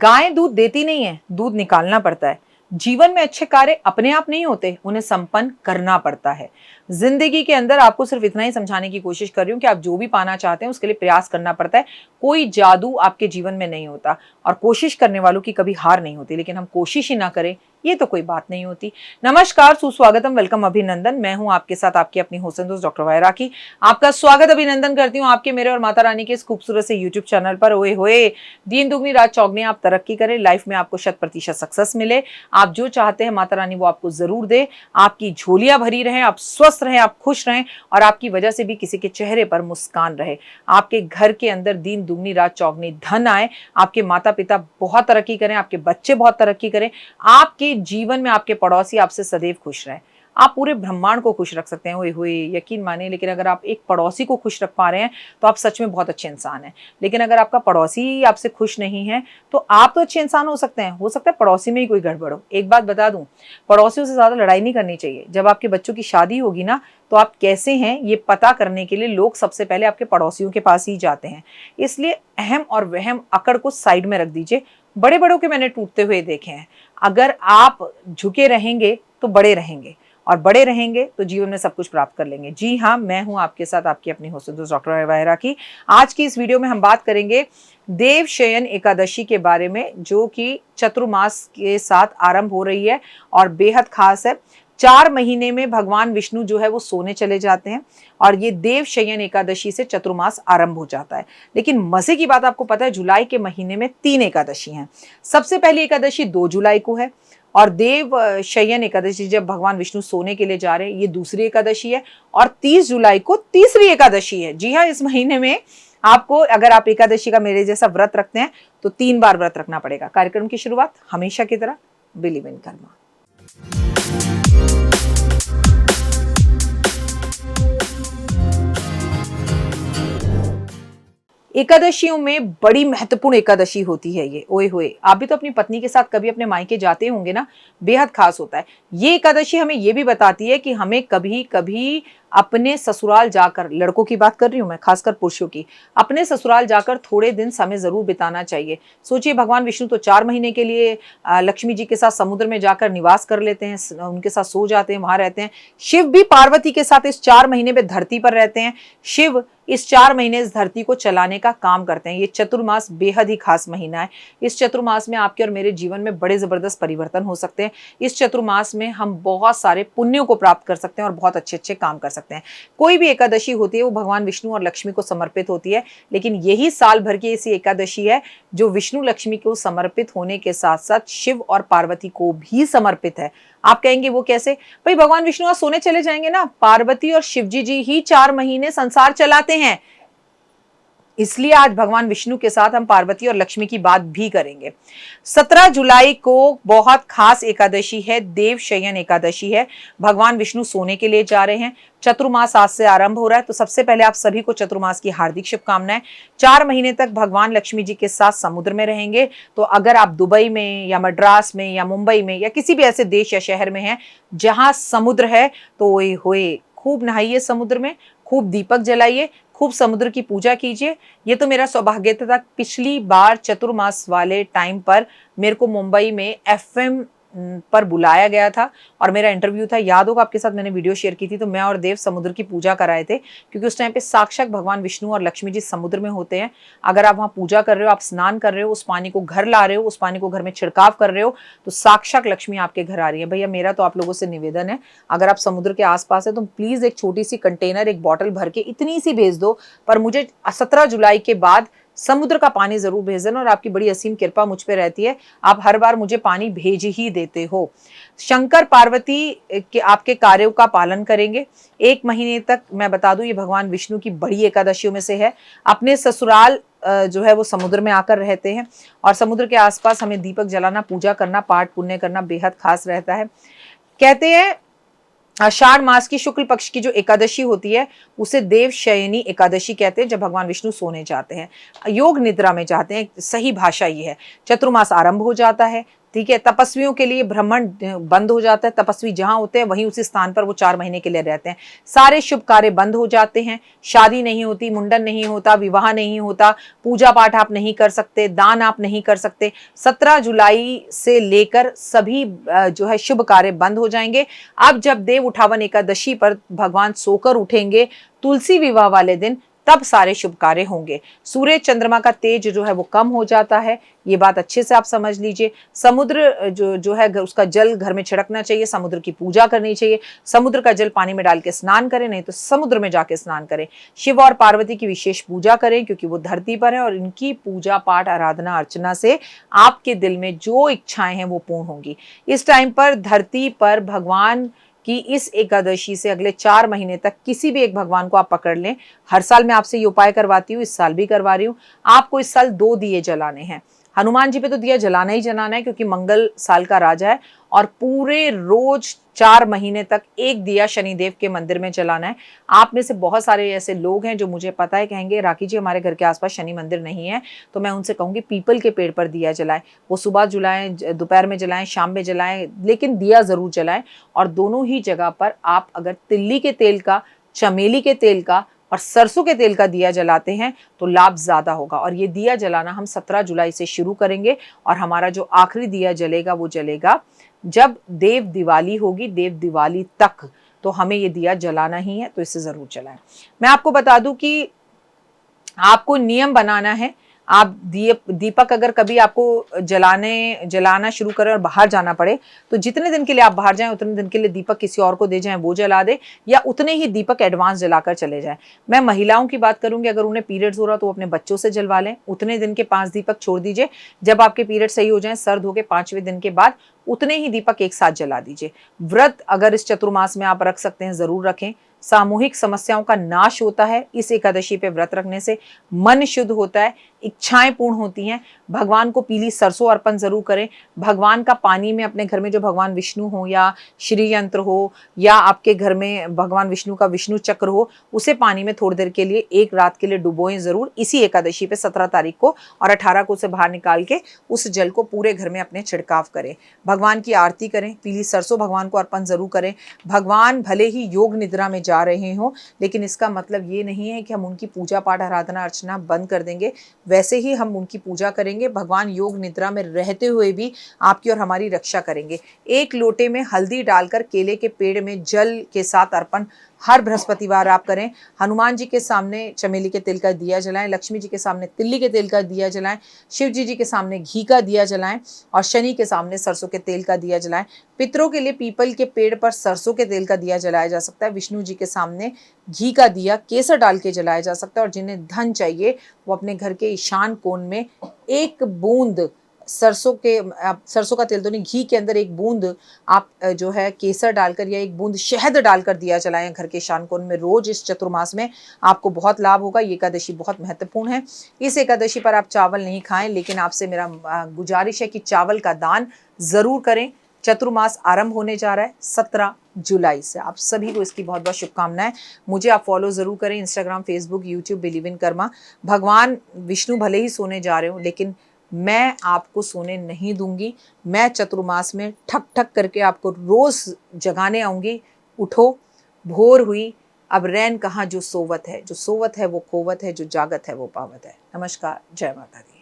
गाय दूध देती नहीं है, दूध निकालना पड़ता है। जीवन में अच्छे कार्य अपने आप नहीं होते, उन्हें संपन्न करना पड़ता है। जिंदगी के अंदर आपको सिर्फ इतना ही समझाने की कोशिश कर रही हूँ कि आप जो भी पाना चाहते हैं उसके लिए प्रयास करना पड़ता है। कोई जादू आपके जीवन में नहीं होता और कोशिश करने वालों की कभी हार नहीं होती, लेकिन हम कोशिश ही ना करें ये तो कोई बात नहीं होती। नमस्कार, सुस्वागतम, वेलकम, अभिनंदन। मैं हूं आपके साथ आपकी अपनी होसन दोस्त डॉक्टर वायरा की। आपका स्वागत अभिनंदन करती हूं आपके, मेरे और माता रानी के इस खूबसूरत से यूट्यूब चैनल पर। ओए होए, दिन दुगनी रात चौगनी, आप तरक्की करें, लाइफ में आपको 100% सक्सेस मिले। आप जो चाहते हैं माता रानी वो आपको जरूर दे। आपकी झोलियां भरी रहें, आप स्वस्थ रहें, आप खुश रहें और आपकी वजह से भी किसी के चेहरे पर मुस्कान रहे। आपके घर के अंदर दिन दुगनी रात चौगनी धन आए, आपके माता पिता बहुत तरक्की करें, आपके बच्चे बहुत तरक्की करें, आपके जीवन में आपके पड़ोसी आपसे सदैव खुश रहें। आप पूरे ब्रह्मांड को खुश रख सकते हैं, ओए होए, यकीन मानिए। लेकिन अगर आप एक पड़ोसी को खुश रख पा रहे हैं तो आप सच में बहुत अच्छे इंसान हैं। लेकिन अगर आपका पड़ोसी ही आपसे खुश नहीं है तो आप तो अच्छे इंसान हो सकते हैं, हो सकता है पड़ोसी में ही कोई गड़बड़ हो। एक बात बता दूं, पड़ोसियों से ज्यादा लड़ाई नहीं करनी चाहिए। जब आपके बच्चों की शादी होगी ना, तो आप कैसे हैं ये पता करने के लिए लोग सबसे पहले आपके पड़ोसियों के पास ही जाते हैं। इसलिए अहम और वहम अकड़ को साइड में रख दीजिए। बड़े बड़ों के मैंने टूटते हुए देखे हैं। अगर आप झुके रहेंगे तो बड़े रहेंगे और बड़े रहेंगे तो जीवन में सब कुछ प्राप्त कर लेंगे। जी हाँ, मैं हूं आपके साथ आपकी अपनी होसन दोस्त डॉक्टर वायरा की। आज की इस वीडियो में हम बात करेंगे देवशयन एकादशी के बारे में, जो कि चतुर्मास के साथ आरंभ हो रही है और बेहद खास है। 4 महीने में भगवान विष्णु जो है वो सोने चले जाते हैं और ये देवशयन एकादशी से चतुर्मास आरंभ हो जाता है। लेकिन मजे की बात आपको पता है, जुलाई के महीने में 3 एकादशी हैं। सबसे पहली एकादशी 2 जुलाई को है और देव शयन एकादशी जब भगवान विष्णु सोने के लिए जा रहे हैं, ये दूसरी एकादशी है और 30 जुलाई को तीसरी एकादशी है। जी हाँ, इस महीने में आपको, अगर आप एकादशी का मेरे जैसा व्रत रखते हैं तो 3 बार व्रत रखना पड़ेगा। कार्यक्रम की शुरुआत हमेशा की तरह बिलीव इन कर्मा। एकादशियों में बड़ी महत्वपूर्ण एकादशी होती है ये। ओए होए, आप भी तो अपनी पत्नी के साथ कभी अपने मायके जाते होंगे ना, बेहद खास होता है। ये एकादशी हमें ये भी बताती है कि हमें कभी कभी अपने ससुराल जाकर, लड़कों की बात कर रही हूं मैं, खासकर पुरुषों की, अपने ससुराल जाकर थोड़े दिन समय जरूर बिताना चाहिए। सोचिए, भगवान विष्णु तो 4 महीने के लिए लक्ष्मी जी के साथ समुद्र में जाकर निवास कर लेते हैं, उनके साथ सो जाते हैं, वहां रहते हैं। शिव भी पार्वती के साथ इस 4 महीने में धरती पर रहते हैं। शिव इस 4 महीने इस धरती को चलाने का काम करते हैं। ये चतुर्मास बेहद ही खास महीना है। इस चतुर्मास में आपके और मेरे जीवन में बड़े जबरदस्त परिवर्तन हो सकते हैं। इस चतुर्मास में हम बहुत सारे पुण्यों को प्राप्त कर सकते हैं और बहुत अच्छे अच्छे काम कर सकते हैं। कोई भी एकादशी होती है वो भगवान विष्णु और लक्ष्मी को समर्पित होती है, लेकिन यही साल भर की ऐसी एकादशी है जो विष्णु लक्ष्मी को समर्पित होने के साथ साथ शिव और पार्वती को भी समर्पित है। आप कहेंगे वो कैसे? भाई, भगवान विष्णु आज सोने चले जाएंगे ना, पार्वती और शिवजी जी ही 4 महीने संसार चलाते हैं। इसलिए आज भगवान विष्णु के साथ हम पार्वती और लक्ष्मी की बात भी करेंगे। 17 जुलाई को बहुत खास एकादशी है, देवशयन एकादशी है। भगवान विष्णु सोने के लिए जा रहे हैं। चतुर्मास आज से आरंभ हो रहा है, तो सबसे पहले आप सभी को चतुर्मास की हार्दिक शुभकामनाएं। 4 महीने तक भगवान लक्ष्मी जी के साथ समुद्र में रहेंगे। तो अगर आप दुबई में या मद्रास में या मुंबई में या किसी भी ऐसे देश या शहर में हैं जहां समुद्र है, तो ओए होए, खूब नहाइए समुद्र में, खूब दीपक जलाइए, खूब समुद्र की पूजा कीजिए। ये तो मेरा सौभाग्य था, पिछली बार चतुर्मास वाले टाइम पर मेरे को मुंबई में एफएम पर बुलाया गया था और मेरा इंटरव्यू था। याद होगा, आपके साथ मैंने वीडियो शेयर की थी। तो मैं और देव समुद्र की पूजा कराए थे, क्योंकि उस टाइम पे साक्षात भगवान विष्णु और लक्ष्मी जी समुद्र में होते हैं। अगर आप वहां पूजा कर रहे हो, आप स्नान कर रहे हो, उस पानी को घर ला रहे हो, उस पानी को घर में छिड़काव कर रहे हो, तो साक्षात लक्ष्मी आपके घर आ रही है। भैया, मेरा तो आप लोगों से निवेदन है, अगर आप समुद्र के आसपास है तो प्लीज एक छोटी सी कंटेनर, एक बॉटल भर के इतनी सी भेज दो, पर मुझे 17 जुलाई के बाद समुद्र का पानी जरूर भेज देना। और आपकी बड़ी असीम कृपा मुझ पे रहती है, आप हर बार मुझे पानी भेज ही देते हो। शंकर पार्वती के आपके कार्यों का पालन करेंगे 1 महीने तक। मैं बता दूं, ये भगवान विष्णु की बड़ी एकादशियों में से है। अपने ससुराल जो है वो समुद्र में आकर रहते हैं और समुद्र के आसपास हमें दीपक जलाना, पूजा करना, पाठ पुण्य करना बेहद खास रहता है। कहते हैं आषाढ़ मास की शुक्ल पक्ष की जो एकादशी होती है उसे देवशयनी एकादशी कहते हैं, जब भगवान विष्णु सोने जाते हैं, योग निद्रा में जाते हैं। सही भाषा ये है। चतुर्मास आरंभ हो जाता है, ठीक है। तपस्वियों के लिए भ्रमण बंद हो जाता है, तपस्वी जहां होते हैं वहीं उसी स्थान पर वो 4 महीने के लिए रहते हैं। सारे शुभ कार्य बंद हो जाते हैं, शादी नहीं होती, मुंडन नहीं होता, विवाह नहीं होता, पूजा पाठ आप नहीं कर सकते, दान आप नहीं कर सकते। 17 जुलाई से लेकर सभी जो है शुभ कार्य बंद हो जाएंगे। अब जब देव उठावन एकादशी पर भगवान सोकर उठेंगे तुलसी विवाह वाले दिन, तब सारे शुभ कार्य होंगे। सूर्य चंद्रमा का तेज जो है वो कम हो जाता है, ये बात अच्छे से आप समझ लीजिए। समुद्र जो है उसका जल घर में छिड़कना चाहिए, समुद्र की पूजा करनी चाहिए, समुद्र का जल पानी में डाल के स्नान करें, नहीं तो समुद्र में जाके स्नान करें। शिव और पार्वती की विशेष पूजा करें क्योंकि वो धरती पर है और इनकी पूजा पाठ आराधना अर्चना से आपके दिल में जो इच्छाएं हैं वो पूर्ण होंगी। इस टाइम पर धरती पर भगवान कि इस एकादशी से अगले 4 महीने तक किसी भी एक भगवान को आप पकड़ लें। हर साल मैं आपसे ये उपाय करवाती हूँ, इस साल भी करवा रही हूँ। आपको इस साल 2 दिए जलाने हैं। हनुमान जी पे तो दिया जलाना ही जलाना है क्योंकि मंगल साल का राजा है, और पूरे रोज 4 महीने तक एक दिया शनिदेव के मंदिर में जलाना है। आप में से बहुत सारे ऐसे लोग हैं जो मुझे पता है कहेंगे राखी जी हमारे घर के आसपास शनि मंदिर नहीं है, तो मैं उनसे कहूंगी पीपल के पेड़ पर दिया जलाएं। वो सुबह जलाएं, दोपहर में जलाएं, शाम में जलाएं, लेकिन दिया जरूर जलाएं। और दोनों ही जगह पर आप अगर तिल्ली के तेल का, चमेली के तेल का और सरसों के तेल का दिया जलाते हैं तो लाभ ज्यादा होगा। और ये दिया जलाना हम 17 जुलाई से शुरू करेंगे और हमारा जो आखिरी दिया जलेगा वो जलेगा जब देव दिवाली होगी, देव दिवाली तक तो हमें ये दिया जलाना ही है, तो इसे जरूर जलाएं। मैं आपको बता दूं कि आपको नियम बनाना है। आप दीपक अगर कभी आपको जलाना शुरू करें और बाहर जाना पड़े, तो जितने दिन के लिए आप बाहर जाएं उतने दिन के लिए दीपक किसी और को दे जाएं, वो जला दे, या उतने ही दीपक एडवांस जलाकर चले जाएं। मैं महिलाओं की बात करूंगी, अगर उन्हें पीरियड्स हो रहा तो वो अपने बच्चों से जलवा लें। उतने दिन के 5 दीपक छोड़ दीजिए, जब आपके पीरियड सही हो जाए, सर्द हो के 5वें दिन के बाद उतने ही दीपक एक साथ जला दीजिए। व्रत अगर इस चतुर्मास में आप रख सकते हैं जरूर रखें। सामूहिक समस्याओं का नाश होता है इस एकादशी पे व्रत रखने से, मन शुद्ध होता है, इच्छाएं पूर्ण होती हैं। भगवान को पीली सरसों अर्पण जरूर करें। भगवान का पानी में अपने घर में जो भगवान विष्णु हो या श्री यंत्र हो या आपके घर में भगवान विष्णु का विष्णु चक्र हो, उसे पानी में थोड़ी देर के लिए एक रात के लिए डुबोएं जरूर इसी एकादशी पे 17 तारीख को, और 18 को उसे बाहर निकाल के उस जल को पूरे घर में अपने छिड़काव करें। भगवान की आरती करें, पीली सरसों भगवान को अर्पण जरूर करें। भगवान भले ही योग निद्रा में जा रहे हो, लेकिन इसका मतलब ये नहीं है कि हम उनकी पूजा पाठ आराधना अर्चना बंद कर देंगे। वैसे ही हम उनकी पूजा करेंगे, भगवान योग निद्रा में रहते हुए भी आपकी और हमारी रक्षा करेंगे। एक लोटे में हल्दी डालकर केले के पेड़ में जल के साथ अर्पण हर बृहस्पतिवार आप करें। हनुमान जी के सामने चमेली के तेल का दिया जलाएं, लक्ष्मी जी के सामने तिल्ली के तेल का दिया जलाएं, शिव जी के सामने घी का दिया जलाएं और शनि के सामने सरसों के तेल का दिया जलाएं। पितरों के लिए पीपल के पेड़ पर सरसों के तेल का दिया जलाया जा सकता है। विष्णु जी के सामने घी का दिया केसर डाल के जलाया जा सकता है। और जिन्हें धन चाहिए वो अपने घर के ईशान कोण में एक बूंद सरसों का तेल तो नहीं, घी के अंदर एक बूंद आप जो है केसर डालकर या एक बूंद शहद डालकर दिया जलाएं घर के ईशान कोण में रोज। इस चतुर्मास में आपको बहुत लाभ होगा। ये एकादशी बहुत महत्वपूर्ण है। इस एकादशी पर आप चावल नहीं खाएं, लेकिन आपसे मेरा गुजारिश है कि चावल का दान जरूर करें। चतुर्मास आरंभ होने जा रहा है 17 जुलाई से। आप सभी को इसकी बहुत बहुत शुभकामनाएं। मुझे आप फॉलो जरूर करें, Instagram, Facebook, YouTube, believe in Karma. भगवान विष्णु भले ही सोने जा रहे हो, लेकिन मैं आपको सोने नहीं दूंगी। मैं चतुर्मास में ठक ठक करके आपको रोज जगाने आऊंगी। उठो, भोर हुई, अब रैन कहाँ जो सोवत है, जो सोवत है वो खोवत है, जो जागत है वो पावत है। नमस्कार, जय माता दी।